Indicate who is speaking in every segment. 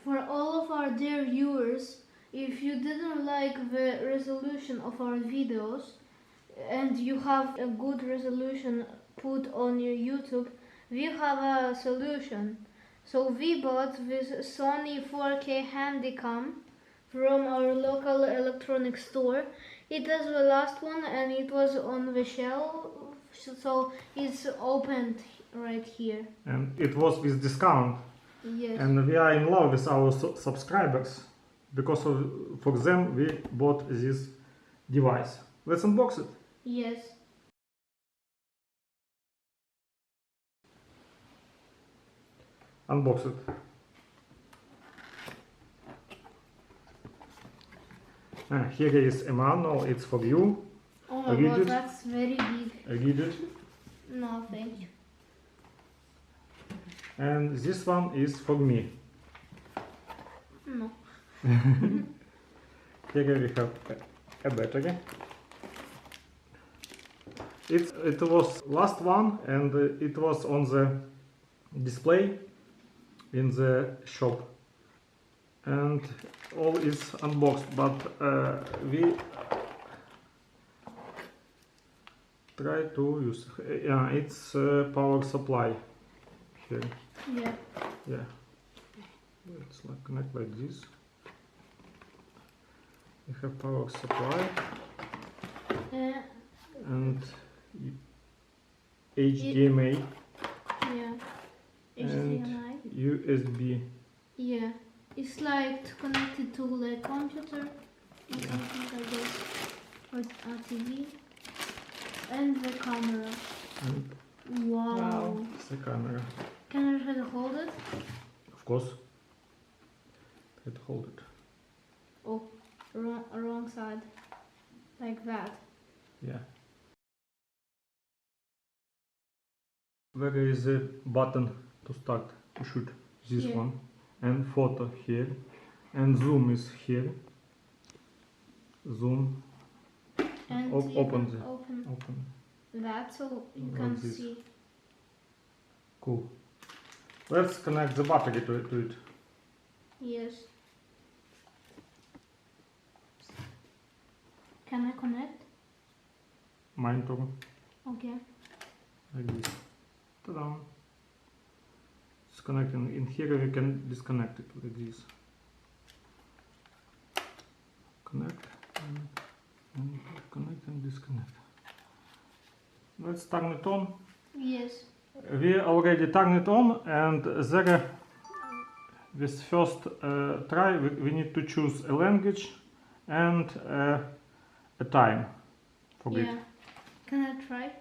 Speaker 1: For all of our dear viewers, if you didn't like the resolution of our videos and you have a good resolution put on your YouTube, we have a solution. So we bought this Sony 4K Handycam from our local electronics store. It is the last one and it was on the shelf, so it's opened right here.
Speaker 2: And it was with discount.
Speaker 1: Yes.
Speaker 2: And we are in love with our subscribers because for them we bought this device. Let's unbox it.
Speaker 1: Yes.
Speaker 2: Unbox it. Here is a manual, it's for you.
Speaker 1: Oh my god, that's very big.
Speaker 2: Read it.
Speaker 1: No, thank you.
Speaker 2: And this one is for me.
Speaker 1: No.
Speaker 2: Here we have a battery. It was last one and it was on the display in the shop. And all is unboxed, but we try to use. Yeah, it's power supply here.
Speaker 1: Yeah.
Speaker 2: Yeah. Let's connect like this. We have power supply and HDMI.
Speaker 1: Yeah.
Speaker 2: And
Speaker 1: HDMI.
Speaker 2: USB.
Speaker 1: Yeah. It's like connected to the computer or something like this, or a TV, and the camera.
Speaker 2: And
Speaker 1: wow.
Speaker 2: It's the camera.
Speaker 1: Can I try to hold it?
Speaker 2: Of course. Try to hold it.
Speaker 1: Oh, wrong side. Like that.
Speaker 2: Yeah. Where is the button to start to shoot? This one. And photo here. And zoom is here. Zoom.
Speaker 1: And
Speaker 2: open
Speaker 1: that so you
Speaker 2: like
Speaker 1: can
Speaker 2: this.
Speaker 1: see.
Speaker 2: Cool. Let's connect the battery to it.
Speaker 1: Yes. Can I connect?
Speaker 2: Mine too.
Speaker 1: Okay.
Speaker 2: Like this. Ta-da! It's connecting. In here we can disconnect it like this. Connect and connect and disconnect. Let's turn it on.
Speaker 1: Yes.
Speaker 2: We already turned it on, and there, with first try, we need to choose a language and a time for it.
Speaker 1: Can I try?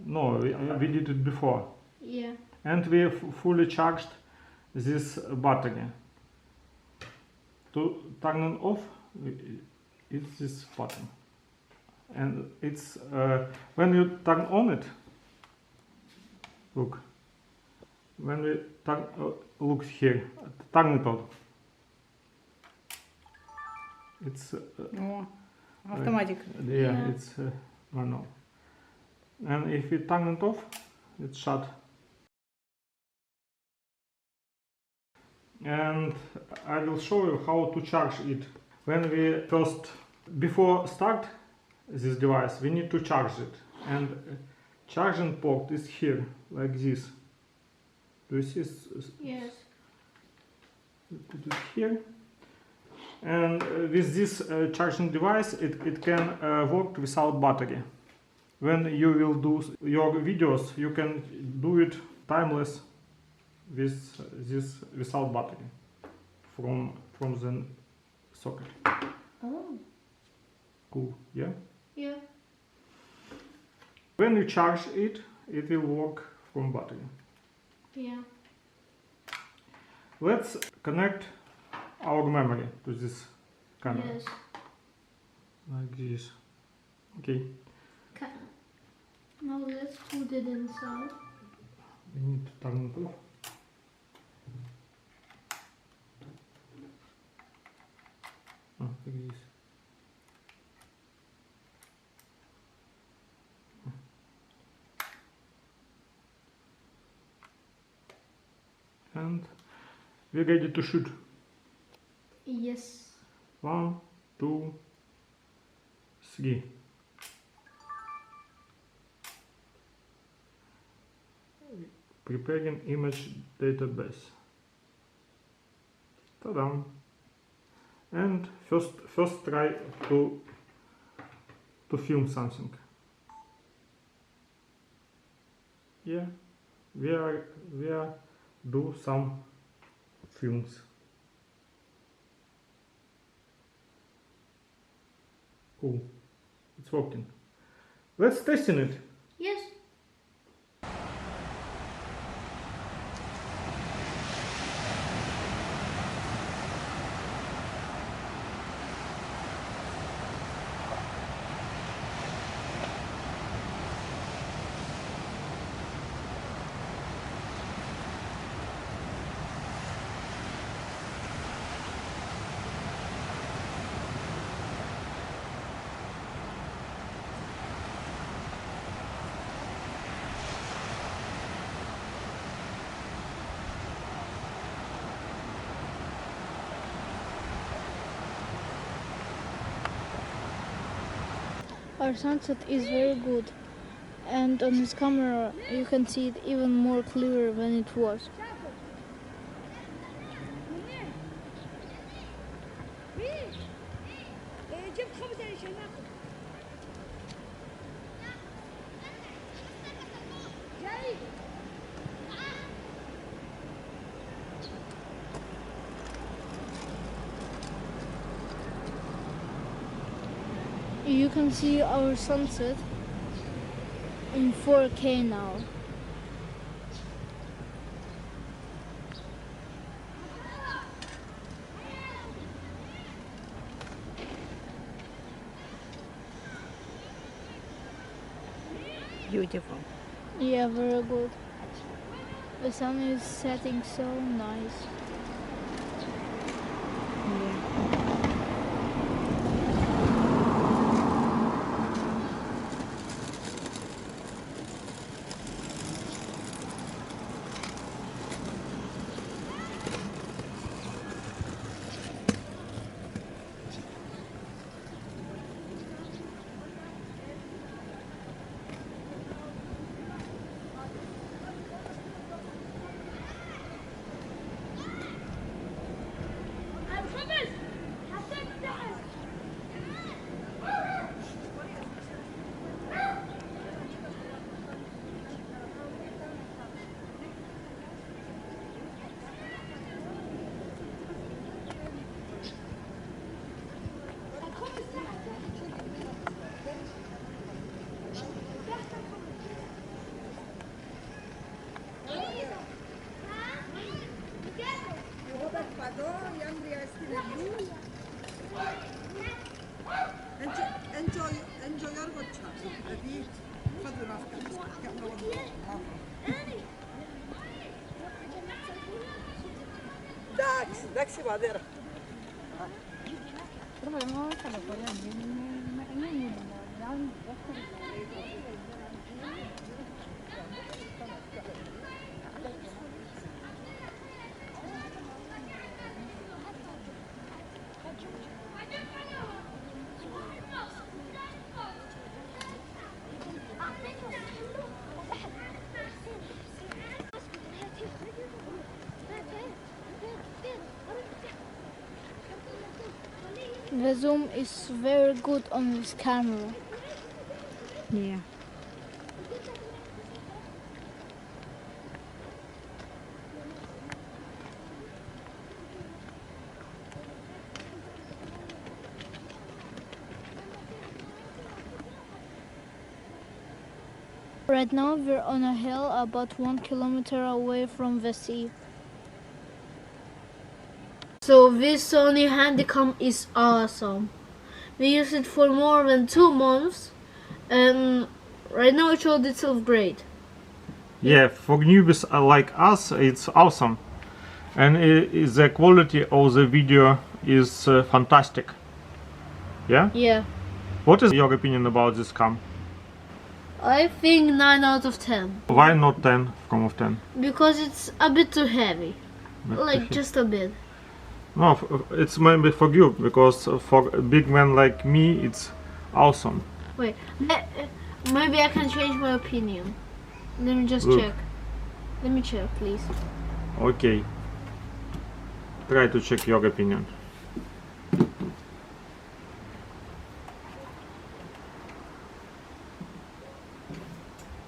Speaker 2: No, we did it before.
Speaker 1: Yeah.
Speaker 2: And we fully charged this battery. To turn it off, it's this button. And it's when you turn on it, look, when we turn, look here, turn it on. It's
Speaker 3: automatic.
Speaker 2: Yeah, it's manual. And if we turn it off, it's shut. And I will show you how to charge it. When we first, before start this device, we need to charge it. And charging port is here, like this. Do you see?
Speaker 1: Yes.
Speaker 2: Put it here. And with this charging device, it can work without battery. When you will do your videos, you can do it timeless with this without battery from the socket.
Speaker 1: Oh.
Speaker 2: Cool, yeah?
Speaker 1: Yeah.
Speaker 2: When you charge it, it will work from battery.
Speaker 1: Yeah.
Speaker 2: Let's connect our memory to this camera.
Speaker 1: Yes.
Speaker 2: Like this. Okay.
Speaker 1: Now let's put it inside.
Speaker 2: We need to turn it off. Like this. And we're ready to shoot. 1, 2, 3. Preparing image database. Ta-da! And first try to film something. Yeah, we are do some films. Cool, it's working. Let's test it.
Speaker 1: Yes. Our sunset is very good, and on this camera you can see it even more clearer than it was. You can see our sunset in 4K now.
Speaker 3: Beautiful.
Speaker 1: Yeah, very good. The sun is setting so nice.
Speaker 3: Yeah.
Speaker 4: Enjoy your good chat. Dax madeira.
Speaker 1: The zoom is very good on this camera.
Speaker 3: Yeah.
Speaker 1: Right now we're on a hill about 1 kilometer away from the sea. So this Sony Handycam is awesome. We used it for more than 2 months and right now it showed itself great.
Speaker 2: Yeah, for newbies like us, it's awesome. And the quality of the video is fantastic. Yeah?
Speaker 1: Yeah.
Speaker 2: What is your opinion about this cam?
Speaker 1: I think 9 out of 10.
Speaker 2: Why not 10 from 10?
Speaker 1: Because it's a bit too heavy.
Speaker 2: Bit too
Speaker 1: Like
Speaker 2: heavy.
Speaker 1: just a bit.
Speaker 2: No, it's maybe for you, because for a big man like me, it's awesome.
Speaker 1: Wait, maybe I can change my opinion. Let me just
Speaker 2: Look.
Speaker 1: check. Let me check, please.
Speaker 2: Okay. Try to check your opinion.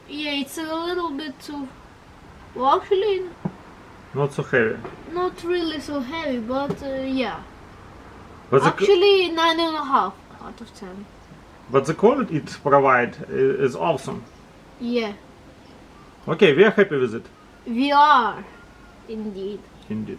Speaker 1: Yeah, it's a little bit too. Well, actually,
Speaker 2: Not so heavy.
Speaker 1: not really so heavy, but yeah.
Speaker 2: But the,
Speaker 1: Actually, 9.5 out of 10.
Speaker 2: but the quality it provides is awesome.
Speaker 1: Yeah,
Speaker 2: Okay, we are happy with it.
Speaker 1: we are indeed.
Speaker 2: Indeed.